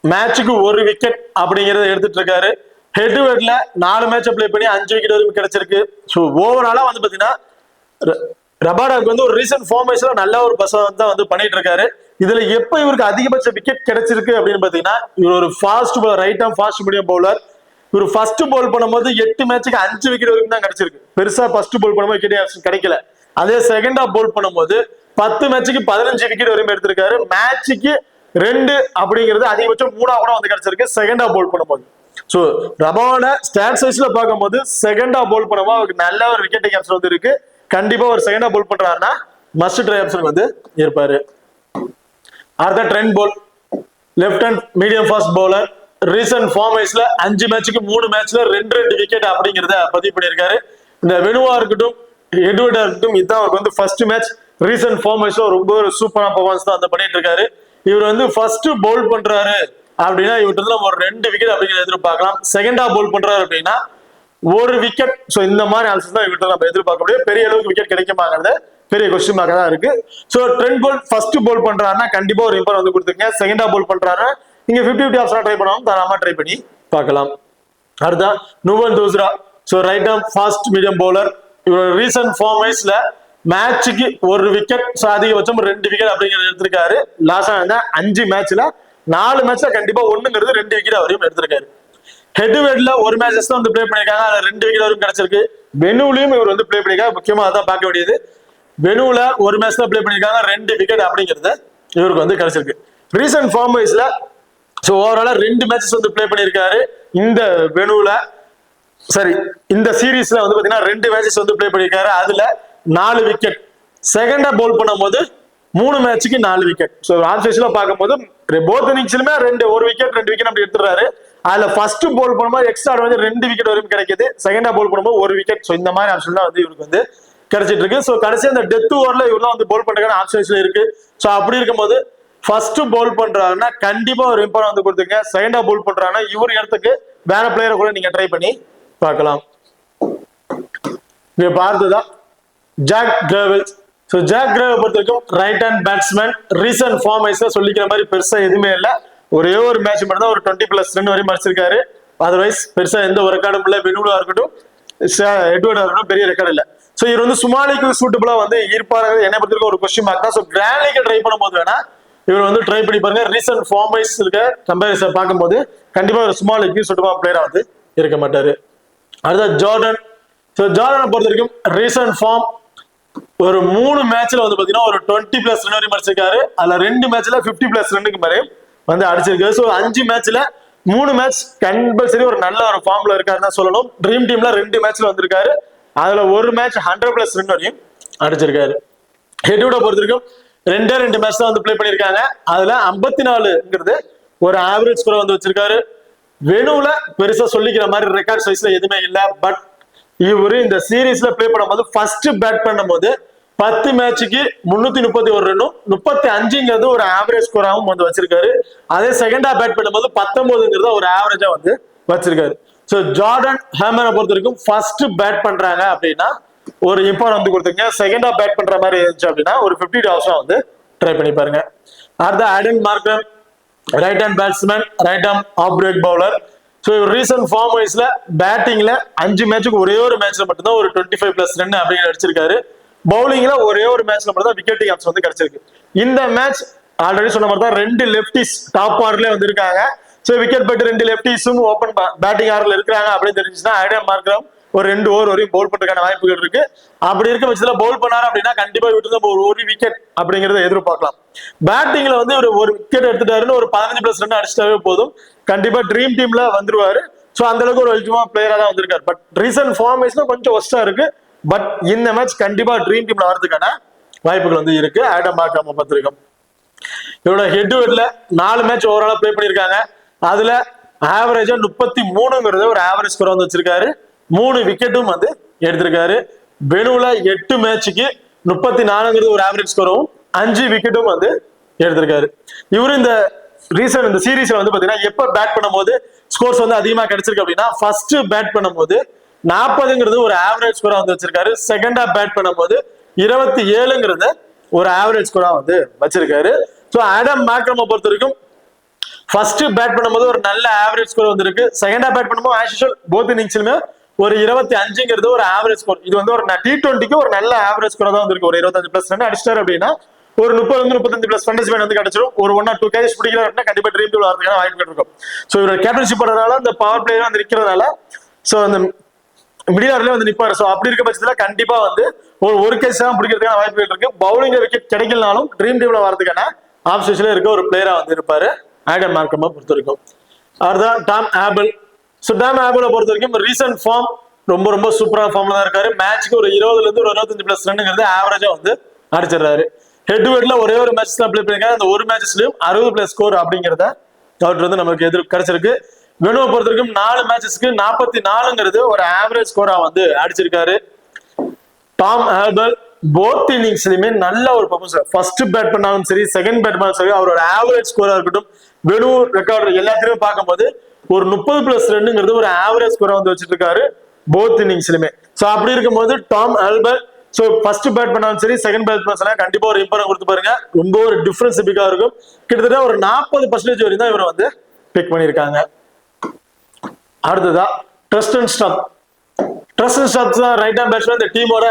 மேட்சுக்கு 1 விக்கெட் அப்படிங்கறத எடுத்துட்டு இருக்காரு. ஹெட்வர்ட்ல 4 மேட்சை பிளே பண்ணி 5 விக்கெட் வரைக்கும் கிடைச்சிருக்கு. ஸோ ஓவராலா வந்து பாத்தீங்கன்னா ரபாடாவுக்கு வந்து ஒரு ரீசன்ட் ஃபார்ம் வைஸ்ல நல்ல ஒரு பர்ஃபார்மன்ஸ் தான் வந்து பண்ணிட்டு இருக்காரு. இதுல எப்ப இவருக்கு அதிகபட்ச விக்கெட் கிடைச்சிருக்கு அப்படின்னு பாத்தீங்கன்னா இவர் ஒரு fast bowler, right arm fast medium bowler. இவர் ஃபர்ஸ்ட் பவுல் பண்ணும்போது 8 மேட்சுக்கு 5 விக்கெட் வரைக்கும் தான் கிடைச்சிருக்கு. பெருசா ஃபர்ஸ்ட் பவுல் பண்ணும்போது விக்கெட் கிடைக்கல. அதே செகண்டா பவுல் பண்ணும்போது 10 மேட்சுக்கு 15 விக்கெட் வரைக்கும் எடுத்திருக்காரு. மேட்சுக்கு 2 அப்படிங்கிறது அதிகபட்சம் 3 கூட வந்து கிடைச்சிருக்கு செகண்டா பவுல் பண்ணும்போது. ஸோ ரபாவோட ஸ்டாட்ஸ் வைஸ்ல பார்க்கும்போது செகண்டா பவுல் பண்ணும்போது அவருக்கு நல்ல ஒரு விக்கெட் ஆப்ஷன் வந்து இருக்கு. கண்டிப்பா ஒரு செகண்டா பவுல் பண்றாருன்னா மஸ்ட் ட்ரை ஆப்ஷன் வந்து இருப்பாரு. அடுத்த Trent Boult left hand medium fast bowler. Recent form வைஸ்ல 5 மேட்சுக்கு 3 மேட்ச்ல 2 விக்கெட் அப்படிங்கிறத பதிவு பண்ணியிருக்காரு. இந்த வெனுவா இருக்கட்டும் எட்வர்டா இருக்கட்டும் இதுதான் அவருக்கு வந்து ஃபர்ஸ்ட் மேட்ச். ரீசன்ட் ஃபார்ம் வைஸ்ல ரொம்ப ஒரு சூப்பரான பர்ஃபார்மன்ஸ் தான் வந்து பண்ணிட்டு இருக்காரு. இவர் வந்து ஃபர்ஸ்ட் பவுல் பண்றாரு அப்படின்னா இவர்கிட்ட நம்ம ஒரு 2 விக்கெட் அப்படிங்கிறத எதிர்பார்க்கலாம். செகண்டா பவுல் பண்றாரு அப்படின்னா 1 விக்கெட். ஸோ இந்த மாதிரி ஆல்சோ தான் இவர்கிட்ட நம்ம எதிர்பார்க்க முடியும். பெரிய அளவுக்கு விக்கெட் கிடைக்குமாங்கிறது பெரிய கொஸ்டின் மார்க்கா தான் இருக்கு. ஸோ ட்ரெண்ட் போல் ஃபர்ஸ்ட் பவுல் பண்றாருன்னா கண்டிப்பா ஒரு இம்பர் வந்து கொடுத்துருங்க. செகண்டா பவுல் பண்றாருன்னா நீங்க 50-50 ஆப்ஷனா ட்ரை பண்ணாலும் தாராளமா ட்ரை பண்ணி பார்க்கலாம். அடுத்தா Nuwan Thushara. So right arm fast medium bowler. இவரோட ரீசன்ட் ஃபார்ம் வைஸ்ல மேட்சுக்கு 1 விக்கெட், ஸோ அதிகபட்சம் 2 விக்கெட் அப்படிங்கிறத எடுத்திருக்காரு. லாஸ்டா 5 மேட்ச்ல 4 மேட்ச்ல கண்டிப்பா 1ங்கிறது 2 விக்கெட் வரையும் எடுத்திருக்காரு. ஹெட்வர்ட்ல 1 மேட்சஸ் தான் வந்து பிளே பண்ணிருக்காங்க, அதுல 2 விக்கெட் வரைக்கும் கிடைச்சிருக்கு. வெனுலையும் இவர் வந்து பிளே பண்ணிருக்காங்க. முக்கியமா அதான் பார்க்க வேண்டியது. வெனுல 1 மேட்ச் தான் பிளே பண்ணிருக்காங்க, 2 விக்கெட் அப்படிங்கிறது இவருக்கு வந்து கிடைச்சிருக்கு. ரீசன்ட் ஃபார்ம் வைஸ்ல ஸோ ஓவராலா 2 மேட்சஸ் வந்து பிளே பண்ணிருக்காரு. இந்த வெனுல சரி இந்த சீரீஸ்ல வந்து பாத்தீங்கன்னா 2 மேட்சஸ் வந்து பிளே பண்ணிருக்காரு, அதுல 4 விக்கெட். செகண்டா பவுல் பண்ணும்போது 3 மேட்சுக்கு 4 விக்கெட். ஸோ ஆப்ஷன்ஸ்ல பார்க்கும்போது போத் இன்னிங்ஸ்லுமே 1 விக்கெட் 2 விக்கெட் அப்படி எடுத்துறாரு. அதுல ஃபர்ஸ்ட் போல் பண்ணும்போது எக்ஸ்ட்ரா வந்து 2 விக்கெட் வரைக்கும் கிடைக்குது, செகண்டா போல் பண்ணும்போது 1 விக்கெட். ஸோ இந்த மாதிரி ஆப்ஷன் தான் வந்து இவருக்கு வந்து கிடைச்சிட்டு இருக்கு. ஸோ கடைசி அந்த டெத் ஓவர்ல இவரெல்லாம் வந்து போல் பண்றதுக்கான ஆப்ஷன்ஸ்ல இருக்கு. ஸோ அப்படி இருக்கும்போது ஃபர்ஸ்ட் போல் பண்றாருன்னா கண்டிப்பா ஒரு இம்பார்ட் வந்து கொடுத்துங்க. செகண்டா போல் பண்றாங்கன்னா இவர் இடத்துக்கு வேற பிளேயரை கூட நீங்க ட்ரை பண்ணி பார்க்கலாம். இங்க பார்த்ததா ஜாக் கிரேவல்ஸ். ஸோ ஜாக் கிரேவை பொறுத்த வரைக்கும் right hand batsman. Recent form வைஸ்ல சொல்லிக்கிற மாதிரி பெருசா எதுவுமே இல்லை. ஒரே ஒரு மேட்ச் மட்டும் தான் ஒரு 20+ ரன் வரையும் அடிச்சிருக்காரு. அதர்வைஸ் பெருசா எந்த ஒரு ரெக்கார்டும் இல்லை. வெனுலா இருக்கட்டும் எட்வர்டா இருக்கட்டும் பெரிய ரெக்கார்டு இல்லை. ஸோ இவர் வந்து சுமாலிக்கு சூட்டபிளா வந்து ஈர்ப்பாரு என்னை பொறுத்த ஒரு கொஸ்டின் மார்க் தான். ஸோ கிராண்ட் லீக் ட்ரை பண்ணும்போது வேணா இவர் வந்து ட்ரை பண்ணி பாருங்க. ரீசன்ட் ஃபார்ம் வைஸ் இருக்க கம்பேரிசன் பார்க்கும்போது கண்டிப்பா ஒரு சுமாலிக்கு சூட்டபிளா பிளேயரா வந்து இருக்க மாட்டாரு. அடுத்த ஜார்டன். ஸோ ஜார்டனை பொறுத்த வரைக்கும் ரீசன்ட் ஃபார்ம் ஒரு 3 மேட்ச்ல வந்து பாத்தீங்கன்னா ஒரு 20+ ரன் வரையும் அடிச்சிருக்காரு. அதுல 2 மேட்ச்ல 50+ ரன்னுக்கு மேலே வந்து அடிச்சிருக்காரு. ஸோ 5 மேட்ச்ல 3 மேட்ச் கம்பல்சரி ஒரு நல்ல ஒரு ஃபார்ம்ல இருக்காருன்னு சொல்லணும். ட்ரீம் டீம்ல 2 மேட்ச்ல வந்திருக்காரு. அதுல ஒரு மேட்ச் 100+ ரன் வரையும் அடிச்சிருக்காரு. ஹெட்வுட பொறுத்த வரைக்கும் 2 மேட்ச் தான் வந்து பிளே பண்ணிருக்காங்க. அதுல 54ங்கிறது ஒரு ஆவரேஜ் ஸ்கோர் வந்து வச்சிருக்காரு. வெனுல பெருசா சொல்லிக்கிற மாதிரி ரெக்கார்ட் சைஸ்ல எதுவுமே இல்லை. பட் இவரு இந்த சீரீஸ்ல பிளே பண்ணும்போது ஃபர்ஸ்ட் பேட் பண்ணும்போது 10 மேட்சுக்கு 331 ரன்னும் 35ங்கிறது ஒரு ஆவரேஜ் ஸ்கோராகவும் வந்து வச்சிருக்காரு. அதே செகண்டா பேட் பண்ணும்போது 19ங்கிறத ஒரு ஆவரேஜா வந்து வச்சிருக்காரு. ஸோ ஜார்டன் ஹேமரை பொறுத்த வரைக்கும் ஃபர்ஸ்ட் பேட் பண்றாங்க அப்படின்னா ஒரு இம்பார்ட் வந்து கொடுத்துருங்க. செகண்டா பேட் பண்ற மாதிரி இருந்துச்சு அப்படின்னா ஒரு 50 டாப்ஸா வந்து ட்ரை பண்ணி பாருங்க. அடுத்த Aiden Markram right hand batsman, right arm off break bowler. So recent form வைஸ்ல பேட்டிங்ல 5 மேட்சுக்கு ஒரே ஒரு மேட்ச்ல மட்டும்தான் ஒரு 25+ ரன் அப்படின்னு அடிச்சிருக்காரு. பவுலிங்ல ஒரே ஒரு மேட்ச்ல மட்டும் தான் விக்கெட் ஆப்ஷன் வந்து கிடைச்சிருக்கு. இந்த மேட்ச் ஆல்ரெடி சொன்ன மாதிரி தான் 2 லெப்டிஸ் டாப் ஆர்ல வந்து இருக்காங்க. ஸோ விக்கெட் பட்டு 2 லெப்டிஸும் ஓப்பன் பேட்டிங் ஆர்ல இருக்காங்க அப்படின்னு தெரிஞ்சுன்னா ஆடன் மார்க்ரம் ஒரு 2 ஓவர் வரையும் பவுல் பண்றதுக்கான வாய்ப்புகள் இருக்கு. அப்படி இருக்க பட்சத்துல பவுல் பண்ணாரு அப்படின்னா கண்டிப்பா விட்டு ஒரு விக்கெட் அப்படிங்கறத எதிர்பார்க்கலாம். பேட்டிங்ல வந்து ஒரு விக்கெட் எடுத்துட்டாருன்னு ஒரு 15+ ரன் அடிச்சிட்டாவே போதும், கண்டிப்பா ட்ரீம் டீம்ல வந்துருவாரு. ஸோ அந்த அளவுக்கு ஒரு அல்டிமா பிளேயரா தான் வந்திருக்காரு. பட் ரீசன்ட் ஃபார்ம் வைஸ்ல கொஞ்சம் ஒஸ்டா இருக்கு. பட் இந்த மேட்ச் கண்டிப்பா ட்ரீம் டீம்ல வரதுக்கான வாய்ப்புகள் வந்து இருக்கு. ஆடம் மார்க்ரம் பார்த்திருக்கோம். இவரோட ஹெட்ல 4 மேட்ச் ஓவராலா பிளே பண்ணிருக்காங்க. அதுல ஆவரேஜா 33ங்கிறது ஒரு ஆவரேஜ் ஸ்கோர் வந்து வச்சிருக்காரு. 3 விக்கெட்டும் வந்து எடுத்திருக்காரு. வெனுல 8 மேட்சுக்கு 34ங்கிறது ஒரு ஆவரேஜ் ஸ்கோரும் 5 விக்கெட்டும் வந்து எடுத்திருக்காரு. இவரு இந்த சீரீஸ்ல வந்து பாத்தீங்கன்னா எப்ப பேட் பண்ணும்போது ஸ்கோர்ஸ் வந்து அதிகமா கிடைச்சிருக்கு அப்படின்னா ஃபர்ஸ்ட் பேட் பண்ணும்போது 40ங்கிறது ஒரு ஆவரேஜ் ஸ்கோரா வந்து வச்சிருக்காரு. செகண்டா பேட் பண்ணும்போது 27ங்கிறது ஒரு ஆவரேஜ் ஸ்கோரா வந்து வச்சிருக்காரு. ஸோ ஆடம் மார்க்ரமை பொறுத்த வரைக்கும் ஃபர்ஸ்ட் பேட் பண்ணும்போது ஒரு நல்ல ஆவரேஜ் ஸ்கோர் வந்திருக்கு. செகண்டா பேட் பண்ணும்போது ஆஸ் யூசுவல் போத் இன்னிங்ஸ்லுமே ஒரு 25ங்கிறது ஒரு ஆவரேஜ் ஸ்கோர். இது வந்து ஒரு T20க்கு ஒரு நல்ல ஆவரேஜ் ஸ்கோர் தான் வந்திருக்கு. ஒரு 25+ ரன் அடிச்சிட்டாரு அப்படின்னா ஒரு 30-35+ ஃபண்டஸ்மேன் வந்து கிடைச்சிடும். ஒரு 1 or 2 கேட்ச் பிடிக்கிறார் அப்படின்னா கண்டிப்பா ட்ரீம் டீம்ல வரதுக்கான வாய்ப்புகள் இருக்கும். ஸோ இவரோட கேப்டன்ஷிப் பண்றதுனால அந்த பவர் பிளேயர் வந்து நிக்கிறதுனால ஸோ அந்த மிடில் ஆர்டர்ல வந்து நிப்பாரு. ஸோ அப்படி இருக்க பட்சத்துல கண்டிப்பா வந்து ஒரு கேட்ச் தான் பிடிக்கிறதுக்கான வாய்ப்புகள் இருக்கு. பவுலிங் விக்கெட் கிடைக்கலனாலும் ட்ரீம் டீம்ல வரதுக்கான ஆப்ஷன்ஸ்ல இருக்க ஒரு பிளேயரா வந்து இருப்பாரு ஆடம் மார்க்ரமை பொறுத்த வரைக்கும். அதுதான் டாம் ஆபிள். ஸோ டாம் ஆபிளை பொறுத்த வரைக்கும் ரீசன்ட் ஃபார்ம் ரொம்ப சூப்பரான ஃபார்ம்ல தான் இருக்காரு. மேட்ச்க்கு ஒரு 20ல ஒரு 25+ ரன்னுங்கிறது ஆவரேஜா வந்து அடிச்சிடறாரு. ஹெட்ல ஒரே ஒரு மேட்ச் தான் பிளே பண்ணிருக்காரு. அந்த ஒரு மேட்ச்லயும் 60+ ஸ்கோர் அப்படிங்கிறத அவர்கிட்ட வந்து நமக்கு கிடைச்சிருக்கு. வெனுவை பொறுத்த வரைக்கும் 4 மேட்சஸ்க்கு 44ங்கிறது ஒரு ஆவரேஜ் ஸ்கோரா வந்து அடிச்சிருக்காரு. டாம் ஆல்பல் போத் இன்னிங்ஸ்லயுமே நல்ல ஒரு பர்ஃபார்மன்ஸ். ஃபர்ஸ்ட் பேட் பண்ணாலும் சரி, செகண்ட் பேட் பண்ணாலும் சரி, அவரோட ஆவரேஜ் ஸ்கோரா இருக்கட்டும், வெனு ரெக்கார்டு எல்லாத்தையுமே பார்க்கும்போது ஒரு 30+ ரன்னுங்கிறது ஒரு ஆவரேஜ் ஸ்கோரா வந்து வச்சிட்டு இருக்காரு போத் இன்னிங்ஸ்லயுமே. ஸோ அப்படி இருக்கும்போது டாம் ஆல்பல் ஸோ ஃபர்ஸ்ட் பேட் பண்ணாலும் சரி, செகண்ட் பேட் பண்ணாலும் கண்டிப்பா ஒரு இம்பார்ட்டன் கொடுத்து பாருங்க. ரொம்ப ஒரு டிஃபரன்ஸ் பிக்கா இருக்கும். கிட்டத்தட்ட ஒரு 40% வரையும் தான் இவரை வந்து பிக் பண்ணியிருக்காங்க. அடுத்ததா ட்ரெஸ்டன் ஸ்டப். ட்ரெஸ்டன் ஸ்டப் தான் ரைட் ஹேண்ட் பேட்ஸ்மேன். இந்த டீமோட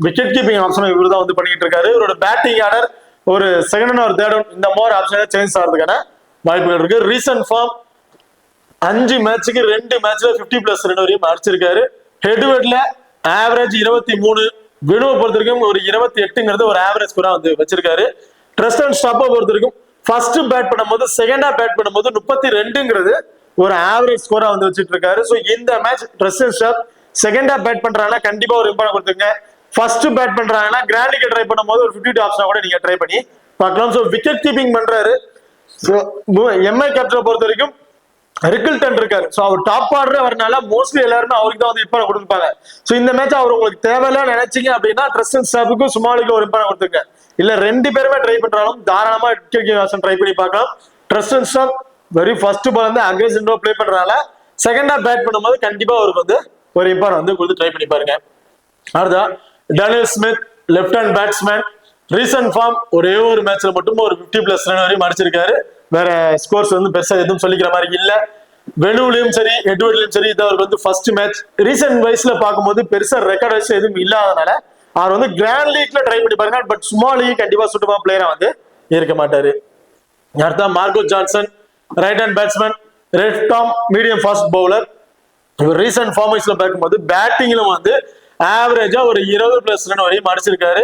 விக்கெட் கீப்பிங் ஆப்ஷன் இவர் தான் வந்து பண்ணிட்டு இருக்காரு. இவரோட பேட்டிங் ஆர்டர் ஒரு செகண்ட் ஒரு தேர்ட் இந்த மாதிரி ஆப்ஷன் சேஞ்ச் ஆகிறதுக்கான வாய்ப்புகள் இருக்கு. ரீசன்ட் ஃபார்ம் 5 மேட்சுக்கு 2 மேட்ச்ல 50+ ரன் வரையும் அடிச்சிருக்காரு. ஹெட்ல ஆவரேஜ் 23, வெனுவை பொறுத்த வரைக்கும் ஒரு 28ங்கிறது ஒரு ஆவரேஜ் ஸ்கோரா வந்து வச்சிருக்காரு. ட்ரெஸ்டன் ஸ்டப்பை பொறுத்த வரைக்கும் ஃபர்ஸ்ட் பேட் பண்ணும்போது செகண்டா பேட் பண்ணும்போது 32ங்கிறது ஒரு ஆவரேஜ் ஸ்கோரா வந்து வச்சிட்டு இருக்காரு. ஸோ இந்த மேட்ச் ட்ரெஸ்டன் ஸ்டப் செகண்டா பேட் பண்றாங்கன்னா கண்டிப்பா ஒரு இம்பார்ட்டன் கொடுத்துங்க. ஃபர்ஸ்ட் பேட் பண்றாங்கன்னா கிராண்ட் விக்கெட் ட்ரை பண்ணும்போது ஒரு 50 டாப்ஸ்னா கூட நீங்க ட்ரை பண்ணி பார்க்கலாம். ஸோ விக்கெட் கீப்பிங் பண்றாரு. ஸோ எம்ஐ கேப்டனை பொறுத்த வரைக்கும் ரிக்கிள்டன் இருக்காரு. ஸோ அவர் டாப் ஆர்டர் வரனால மோஸ்ட்லி எல்லாருமே அவருக்கு தான் வந்து இம்பார்ட் கொடுப்பாங்க. ஸோ இந்த மேட்ச் அவர் உங்களுக்கு தேவையில்ல நினைச்சீங்க அப்படின்னா ட்ரெஸ்டன் ஸ்டாப்புக்கும் சுமாலிக்கும் ஒரு இம்பார்ட் கொடுத்துருங்க. இல்ல ரெண்டு பேருமே ட்ரை பண்றாலும் தாராளமா ட்ரை பண்ணி பார்க்கலாம். Tristan Stubbs very first ball வந்து அக்ரெசிவா பிளே பண்றதுனால செகண்ட் ஹாஃப் பேட் பண்ணும்போது கண்டிப்பா அவருக்கு வந்து ஒரு இம்பார்ட் வந்து கொடுத்து ட்ரை பண்ணி பாருங்க. அடுத்தா Daniel Smith left hand batsman. Recent form ஒரே ஒரு மேட்ச்ல மட்டும் ஒரு 50+ ரன் வரையும் அடிச்சிருக்காரு. வேற ஸ்கோர்ஸ் வந்து பெருசா எதுவும் சொல்லிக்கிற மாதிரி இல்ல. வெனுவிலையும் சரி எட்வர்ட்லயும் சரி இது அவருக்கு வந்து ஃபர்ஸ்ட் மேட்ச். ரீசன்ட் வைஸ்ல பார்க்கும்போது பெருசா ரெக்கார்ட் வைஸ் எதுவும் இல்லாதனால அவர் வந்து கிராண்ட் லீக்ல ட்ரை பண்ணி பாருங்க. பட் ஸ்மால் லீக் கண்டிப்பா சுட்டமா பிளேயரா வந்து இருக்க மாட்டாரு. அடுத்த Marco Jansen right hand batsman, left arm medium fast bowler. இவர் ரீசன்ட் ஃபார்மேஷன்ல பார்க்கும்போது பேட்டிங்ல வந்து ஆவரேஜா ஒரு 20+ ரன் வரையும் அடிச்சிருக்காரு.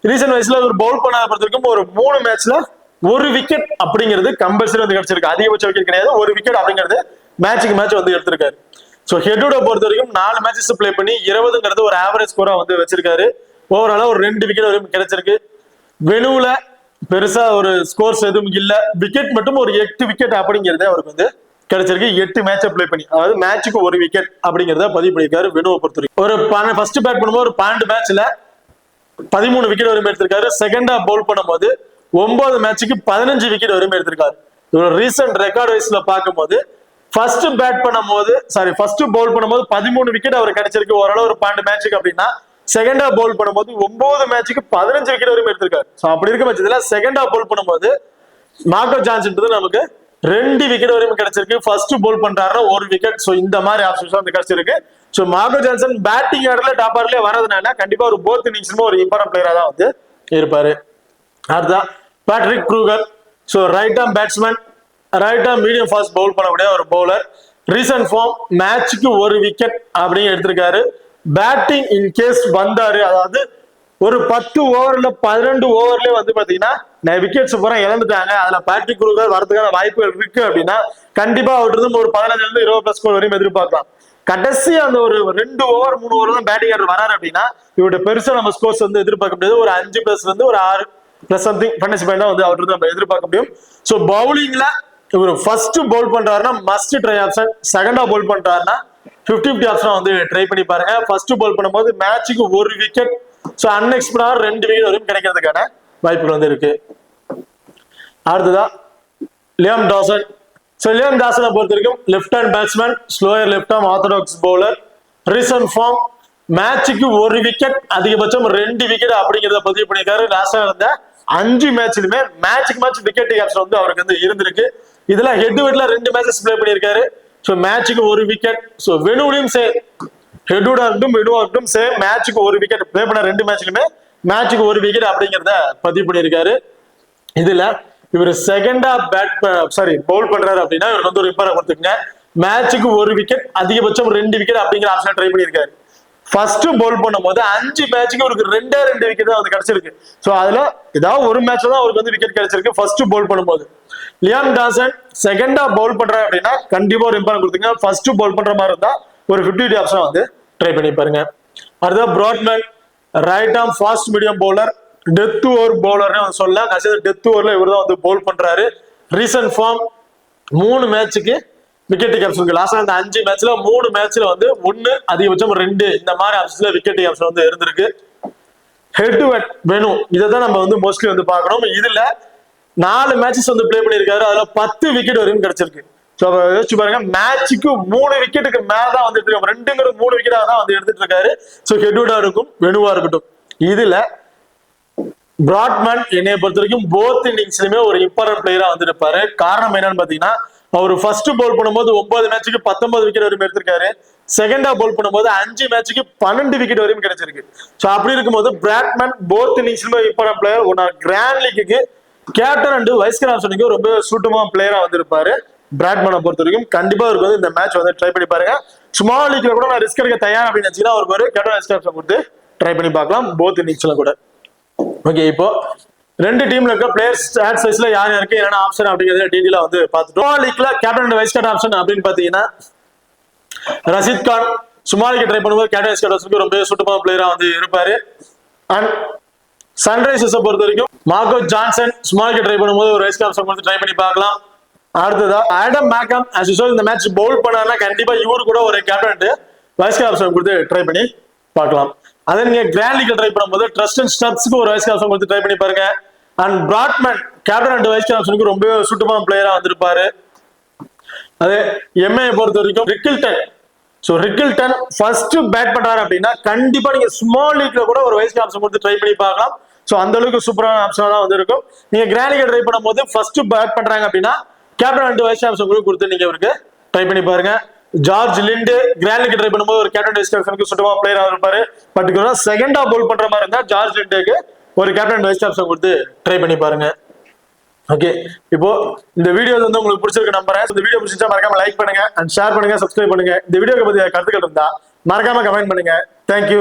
ரீசன்ட் வைஸ்ல ஒரு பவுல் பண்ணாத பொறுத்திருக்கும் ஒரு 3 மேட்ச்ல ஒரு விக்கெட் அப்படிங்கிறது கம்பல்சரி வந்து கிடைச்சிருக்கு. அதிகபட்ச விக்கெட் கிடையாது, ஒரு விக்கெட் அப்படிங்கிறது மேட்சுக்கு மேட்ச் வந்து எடுத்திருக்காரு. ஸோ ஹெட்டோட பொறுத்த வரைக்கும் 4 மேட்சஸ் பிளே பண்ணி 20ங்கிறது ஒரு ஆவரேஜ் ஸ்கோரா வந்து வச்சிருக்காரு. ஓவராலா ஒரு 2 விக்கெட் வரைக்கும் கிடைச்சிருக்கு. வெனுவுல பெருசா ஒரு ஸ்கோர்ஸ் எதுவும் இல்ல, விக்கெட் மட்டும் ஒரு 8 விக்கெட் அப்படிங்கிறது அவருக்கு வந்து கிடைச்சிருக்கு. 8 மேட்சை பிளே பண்ணி, அதாவது மேட்சுக்கு ஒரு விக்கெட் அப்படிங்கிறத பதிவு பண்ணியிருக்காரு வெனுவை பொறுத்த வரைக்கும். ஒரு ஃபர்ஸ்ட் பேட் பண்ணும்போது ஒரு 12 மேட்ச்ல 13 விக்கெட் வரையும் எடுத்திருக்காரு. செகண்ட் ஹாஃப் பவுல் பண்ணும்போது 9 மேட்சுக்கு 15 விக்கெட் வரையும் எடுத்திருக்காரு. இவரோட ரீசன்ட் ரெக்கார்ட் வைஸ்ல பார்க்கும்போது ஃபர்ஸ்ட் பவுல் பண்ணும்போது 13 விக்கெட் அவர் கிடைச்சிருக்கு ஓரளவு ஒரு 12 மேட்சுக்கு அப்படின்னா, செகண்ட் ஹாஃப் பவுல் பண்ணும்போது 9 மேட்சுக்கு 15 விக்கெட் வரையும் எடுத்திருக்காரு. ஸோ அப்படி இருக்க பட்சத்துல செகண்ட் ஹாஃப் பவுல் பண்ணும்போது மார்கோ ஜான்சன் நமக்கு 2 விக்கெட் வரையும் கிடைச்சிருக்கு. ஃபர்ஸ்ட் பவுல் பண்றாருன்னா 1 விக்கெட். ஸோ இந்த மாதிரி ஆப்ஷன்ஸ் வந்து கிடைச்சிருக்கு. ஸோ மார்கோ ஜான்சன் பேட்டிங் ஆர்டர்ல டாப் ஆர்டர்ல வரதுனால கண்டிப்பா ஒரு போத் இன்னிங்ஸ்ல ஒரு இம்பார்ட்டன்ட் பிளேயரா தான் வந்து இருப்பாரு. அடுத்தா Patrick Kruger. So right arm batsman, right arm medium fast bowl பண்ணக்கூடிய ஒரு பவுலர். ரீசன்ட் ஃபார்ம் மேட்சுக்கு 1 விக்கெட் அப்படின்னு எடுத்திருக்காரு. பேட்டிங் இன் கேஸ் வந்தாரு, அதாவது ஒரு 10 ஓவர்ல 12 ஓவர்லயே வந்து பாத்தீங்கன்னா விக்கெட்ஸ் பூரா இழந்துட்டாங்க, அதுல பேட்ரிக் க்ரூகர் வரதுக்கான வாய்ப்புகள் இருக்கு அப்படின்னா கண்டிப்பா அவர்கிட்ட ஒரு 15 20+ ஸ்கோர் வரையும் எதிர்பார்க்கலாம். கடைசி அந்த ஒரு 2 ஓவர் 3 ஓவர் தான் பேட்டிங் ஆர்டர் வராரு அப்படின்னா இவருடைய பெருசா நம்ம ஸ்கோர்ஸ் வந்து எதிர்பார்க்க முடியாது. ஒரு 5+ இருந்து ஒரு 6+ சம்திங் ஃபன்னஸ் பாயிண்ட் வந்து அவர்கிட்ட நம்ம எதிர்பார்க்க முடியும். ஸோ பவுலிங்ல இவர் ஃபர்ஸ்ட் பவுல் பண்றாருன்னா must try option. Second half Pavul பண்றாருன்னா 50-50 ஆப்ஷன் வந்து ட்ரை பண்ணி பாருங்க. ஃபர்ஸ்ட் பவுல் பண்ணும்போது மேட்சுக்கு 1 விக்கெட், ஸோ அன்எக்ஸ்பெக்டடா 2 விக்கெட் வரையும் கிடைக்கிறதுக்கான வாய்ப்புகள் வந்து இருக்கு. அடுத்ததா லியாம் டாசன். ஸோ லியாம் டாசனை பொறுத்த வரைக்கும் left hand batsman, slower left arm orthodox bowler. Recent form மேட்சுக்கு 1 விக்கெட், அதிகபட்சம் 2 விக்கெட் அப்படிங்கிறத பதிவு பண்ணியிருக்காரு. லாஸ்டா இருந்த 5 மேட்ச்லுமே மேட்சுக்கு மேட்ச் விக்கெட் ஆப்ஷன் வந்து அவருக்கு வந்து இருந்திருக்கு. இதுல ஹெட்வர்ட்ல 2 மேட்சஸ் பிளே பண்ணியிருக்காரு. ஸோ மேட்சுக்கு 1 விக்கெட். ஸோ வெனுவிலையும் சேம், ஹெட்வர்டா இருக்கட்டும் வெனுவா இருக்கட்டும் சேம், மேட்சுக்கு 1 விக்கெட் பிளே பண்ண 2 மேட்ச்லுமே மேட்சுக்கு 1 விக்கெட் அப்படிங்கிறத பதிவு பண்ணியிருக்காரு. இதுல இவர் செகண்ட் ஹாஃப் பவுல் பண்றாரு அப்படின்னா இவருக்கு வந்து ஒரு இம்பார்ட் கொடுத்துருங்க. மேட்சுக்கு 1 விக்கெட், அதிகபட்சம் 2 விக்கெட் அப்படிங்கிற ஆப்ஷன் ட்ரை பண்ணியிருக்காரு. ஃபர்ஸ்ட் பவுல் பண்ணும்போது 5 மேட்சுக்கு அவருக்கு 2 விக்கெட் தான் வந்து கிடைச்சிருக்கு. ஸோ அதுல ஏதாவது ஒரு மேட்ச்ல தான் அவருக்கு வந்து விக்கெட் கிடைச்சிருக்கு ஃபர்ஸ்ட் பவுல் பண்ணும்போது. Liam Dawson second half Pavul பண்றாரு அப்படின்னா கண்டிப்பா ஒரு இம்பார்ட் கொடுத்துங்க. ஃபர்ஸ்ட் பவுல் பண்ற மாதிரி இருந்தா ஒரு 50-50 ஆப்ஷன் வந்து ட்ரை பண்ணி பாருங்க. அடுத்த Baartman, right arm fast medium bowler, death over பவுலர்னு சொல்லலாம். டெத் ஓவர்ல இவர் தான் வந்து பவுல் பண்றாரு. ரீசன்ட் ஃபார்ம் 3 மேட்சுக்கு விக்கெட் கேப்ஷன் இருக்கு. லாஸ்ட் அந்த 5 மேட்ச்ல 3 மேட்ச்ல வந்து 1 அதிகபட்சம் 2 இந்த மாதிரி ஆப்ஷன்ஸ்ல விக்கெட் கேப்ஷன் வந்து இருந்திருக்கு. ஹெட் டு ஹெட் வெனு இதை தான் நம்ம வந்து மோஸ்ட்லி வந்து பார்க்கணும். இதுல 4 மேட்சஸ் வந்து பிளே பண்ணியிருக்காரு, அதுல 10 விக்கெட் வரையும் கிடைச்சிருக்கு. ஸோ யோசிச்சு பாருங்க, மேட்சுக்கு 3 விக்கெட்டுக்கு மேலதான் வந்து எடுத்துருக்காரு. 2ங்கிறது 3 விக்கெட்டாக தான் வந்து எடுத்துட்டு இருக்காரு. ஸோ ஹெட்வுட்டா இருக்கும் வெனுவா இருக்கட்டும். இதுல பிராட்மேன் என்னைய பொறுத்த வரைக்கும் போத் இன்னிங்ஸ்லயுமே ஒரு இம்பார்ட்டன்ட் பிளேயரா வந்து இருப்பாரு. காரணம் என்னன்னு பாத்தீங்கன்னா அவர் ஃபர்ஸ்ட் பவுல் பண்ணும்போது 9 மேட்சுக்கு 19 விக்கெட் வரையும் எடுத்திருக்காரு. செகண்ட் ஹாஃப் பவுல் பண்ணும்போது 5 மேட்சுக்கு 12 விக்கெட் வரையும் கிடைச்சிருக்கு. ஸோ அப்படி இருக்கும்போது பிராட்மேன் போத் இன்னிங்ஸ்லயுமே இம்பார்ட்டன்ட் பிளேயர். ஒரு கிராண்ட் லீக்கு கேப்டன் அண்ட் வைஸ் கேப்டனுக்கு ரொம்ப சூட்டமான பிளேயரா வந்து இருப்பாரு. பிராட்மேனை பொறுத்த வரைக்கும் கண்டிப்பா அவருக்கு வந்து இந்த மேட்ச் வந்து ட்ரை பண்ணி பாருங்க. ஸ்மால் லீக்ல கூட நான் ரிஸ்க் எடுக்க தயார் அப்படின்னு நினைச்சீங்கன்னா அவருக்கு ஒரு கேப்டன் வைஸ் கேப்டன் கொடுத்து ட்ரை பண்ணி பார்க்கலாம் போத் இன்னிங்ஸ்ல கூட. ஓகே, இப்போ 2 டீம்ல இருக்க பிளேயர்ஸ் ஸ்டாட் சைஸ்ல யார் யாருக்கு என்னென்ன ஆப்ஷன் அப்படிங்கறத டீடைலா வந்து பார்த்துட்டோம். ஸ்மால் லீக்ல captain and vice captain option அப்படின்னு பாத்தீங்கன்னா Rashid Khan small league try பண்ணும்போது கேப்டன் வைஸ் கேப்டனுக்கு ரொம்ப சூட்டமான பிளேயரா வந்து இருப்பாரு. அண்ட் சன்ரைசர்ஸை பொறுத்த வரைக்கும் Marco Jansen small league try பண்ணும்போது ஒரு வைஸ் கேப்டன் கொடுத்து ட்ரை பண்ணி பார்க்கலாம். அடுத்ததா ஆடம் மேக்கம் as usual இந்த மேட்ச் பவுல் பண்ணாருன்னா கண்டிப்பா இவரு கூட ஒரு கேப்டன் வைஸ் கேப்டன் கொடுத்து ட்ரை பண்ணி பார்க்கலாம். அதே நீங்க கிராண்ட் லீக்ல ட்ரை பண்ணும்போது ட்ரஸ்டன் ஸ்டப்ஸ்க்கு ஒரு வைஸ் கேப்டன் கொடுத்து ட்ரை பண்ணி பாருங்க. And Bradman captain and vice கேப்டனுக்கு ரொம்ப சூட்டமான பிளேயரா வந்திருப்பாரு. அதே எம்ஏ பொறுத்த வரைக்கும் ரிக்கில்டன் ஃபர்ஸ்ட் பேட் பண்றாரு அப்படின்னா கண்டிப்பா நீங்க ஸ்மால் லீக்ல கூட ஒரு வைஸ் கேப்டன் கொடுத்து ட்ரை பண்ணி பார்க்கலாம். சோ அந்த அளவுக்கு சூப்பரான ஆப்ஷனா தான் வந்திருக்கும். நீங்க கிராண்ட் லீக்ல ட்ரை பண்ணும்போது ஃபர்ஸ்ட் பேட் பண்றாங்க அப்படின்னா கேப்டன் அண்ட் வைஸ் கேப்டன் கொடுத்து நீங்க இவருக்கு ட்ரை பண்ணி பாருங்க. ஜார்ஜ் லிண்டு கிராண்ட் லீக் ட்ரை பண்ணும்போது ஒரு கேப்டன் வைஸ் கேப்டனுக்கு சுத்தமா பிளேயரா இருப்பாரு. பர்டிகுலரா செகண்டா பவுல் பண்ற மாதிரி இருந்தா ஜார்ஜ் லிண்டுக்கு ஒரு கேப்டன் வைஸ் கேப்டன் கொடுத்து ட்ரை பண்ணி பாருங்க. ஓகே, இப்போ இந்த வீடியோ வந்து உங்களுக்கு பிடிச்சிருக்கு நம்புறேன். இந்த வீடியோ பிடிச்சா மறக்காம லைக் பண்ணுங்க அண்ட் ஷேர் பண்ணுங்க, சப்ஸ்கிரைப் பண்ணுங்க. இந்த வீடியோக்கு பத்தி கருத்துக்கள் இருந்தா மறக்காம கமெண்ட் பண்ணுங்க. தேங்க்யூ.